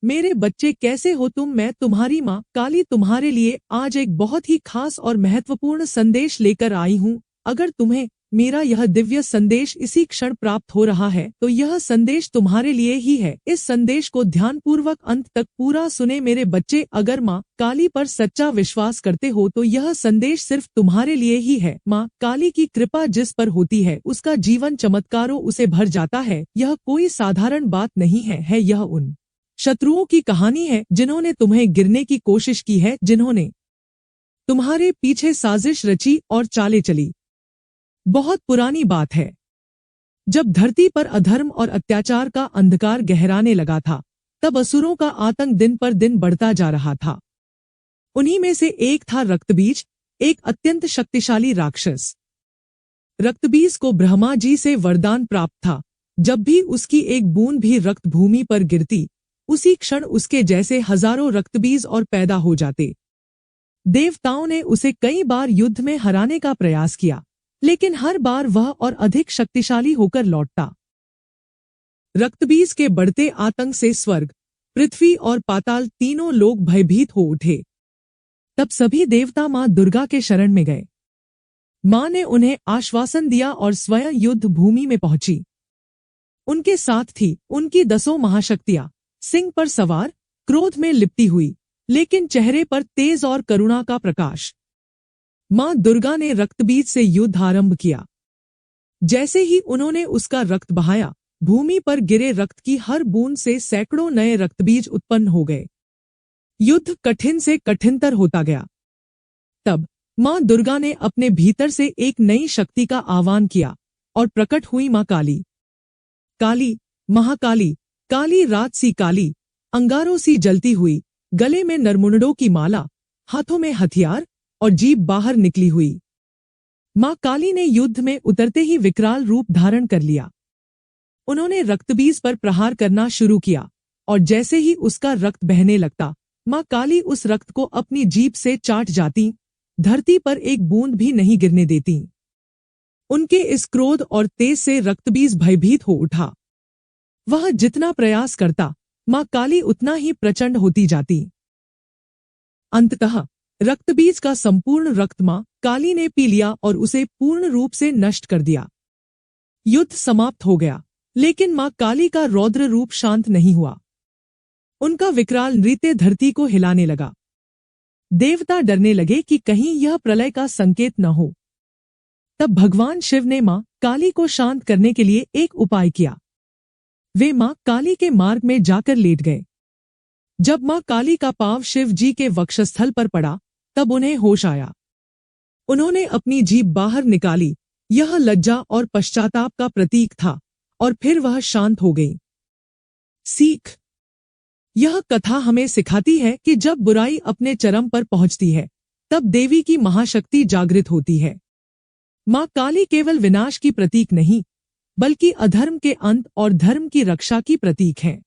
मेरे बच्चे कैसे हो तुम? मैं तुम्हारी माँ काली तुम्हारे लिए आज एक बहुत ही खास और महत्वपूर्ण संदेश लेकर आई हूँ। अगर तुम्हें मेरा यह दिव्य संदेश इसी क्षण प्राप्त हो रहा है तो यह संदेश तुम्हारे लिए ही है। इस संदेश को ध्यानपूर्वक अंत तक पूरा सुने मेरे बच्चे। अगर माँ काली पर सच्चा विश्वास करते हो तो यह संदेश सिर्फ तुम्हारे लिए ही है। माँ काली की कृपा जिस पर होती है उसका जीवन चमत्कारों उसे भर जाता है। यह कोई साधारण बात नहीं है, यह उन शत्रुओं की कहानी है जिन्होंने तुम्हें गिरने की कोशिश की है, जिन्होंने तुम्हारे पीछे साजिश रची और चालें चली। बहुत पुरानी बात है, जब धरती पर अधर्म और अत्याचार का अंधकार गहराने लगा था, तब असुरों का आतंक दिन पर दिन बढ़ता जा रहा था। उन्हीं में से एक था रक्तबीज, एक अत्यंत शक्तिशाली राक्षस। रक्तबीज को ब्रह्मा जी से वरदान प्राप्त था, जब भी उसकी एक बूंद भी रक्त भूमि पर गिरती, उसी क्षण उसके जैसे हजारों रक्तबीज और पैदा हो जाते। देवताओं ने उसे कई बार युद्ध में हराने का प्रयास किया, लेकिन हर बार वह और अधिक शक्तिशाली होकर लौटता। रक्तबीज के बढ़ते आतंक से स्वर्ग, पृथ्वी और पाताल तीनों लोग भयभीत हो उठे। तब सभी देवता मां दुर्गा के शरण में गए। मां ने उन्हें आश्वासन दिया और स्वयं युद्ध भूमि में पहुंची। उनके साथ थी उनकी 10 महाशक्तियां, सिंह पर सवार, क्रोध में लिपटी हुई, लेकिन चेहरे पर तेज और करुणा का प्रकाश। मां दुर्गा ने रक्तबीज से युद्ध आरंभ किया। जैसे ही उन्होंने उसका रक्त बहाया, भूमि पर गिरे रक्त की हर बूंद से सैकड़ों नए रक्तबीज उत्पन्न हो गए। युद्ध कठिन से कठिनतर होता गया। तब मां दुर्गा ने अपने भीतर से एक नई शक्ति का आह्वान किया और प्रकट हुई मां काली। काली, महाकाली, काली रात सी काली, अंगारों सी जलती हुई, गले में नरमुंडों की माला, हाथों में हथियार और जीभ बाहर निकली हुई। मां काली ने युद्ध में उतरते ही विकराल रूप धारण कर लिया। उन्होंने रक्तबीज पर प्रहार करना शुरू किया और जैसे ही उसका रक्त बहने लगता, मां काली उस रक्त को अपनी जीभ से चाट जाती, धरती पर एक बूंद भी नहीं गिरने देती। उनके इस क्रोध और तेज से रक्तबीज भयभीत हो उठा। वह जितना प्रयास करता, मां काली उतना ही प्रचंड होती जाती। अंततः रक्तबीज का संपूर्ण रक्त मां काली ने पी लिया और उसे पूर्ण रूप से नष्ट कर दिया। युद्ध समाप्त हो गया, लेकिन मां काली का रौद्र रूप शांत नहीं हुआ। उनका विकराल नृत्य धरती को हिलाने लगा। देवता डरने लगे कि कहीं यह प्रलय का संकेत न हो। तब भगवान शिव ने मां काली को शांत करने के लिए एक उपाय किया। वे मां काली के मार्ग में जाकर लेट गए। जब मां काली का पांव शिव जी के वक्षस्थल पर पड़ा, तब उन्हें होश आया। उन्होंने अपनी जीभ बाहर निकाली। यह लज्जा और पश्चाताप का प्रतीक था, और फिर वह शांत हो गई। सीख: यह कथा हमें सिखाती है कि जब बुराई अपने चरम पर पहुंचती है, तब देवी की महाशक्ति जागृत होती है। मां काली केवल विनाश की प्रतीक नहीं, बल्कि अधर्म के अंत और धर्म की रक्षा की प्रतीक है।